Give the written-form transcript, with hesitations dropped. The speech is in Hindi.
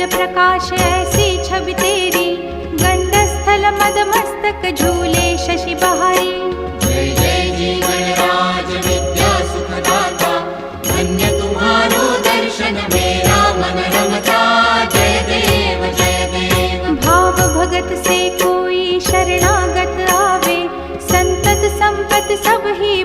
प्रकाश ऐसी छवि तेरी, गंडस्थल मद मस्तक झूले शशि बहारी। जय जय जी गणराज विद्या सुखदाता, धन्य तुम्हारो दर्शन मेरा मन रमता। जय देव जय देव। भाव भगत से कोई शरणागत आवे, संतत संपत सब ही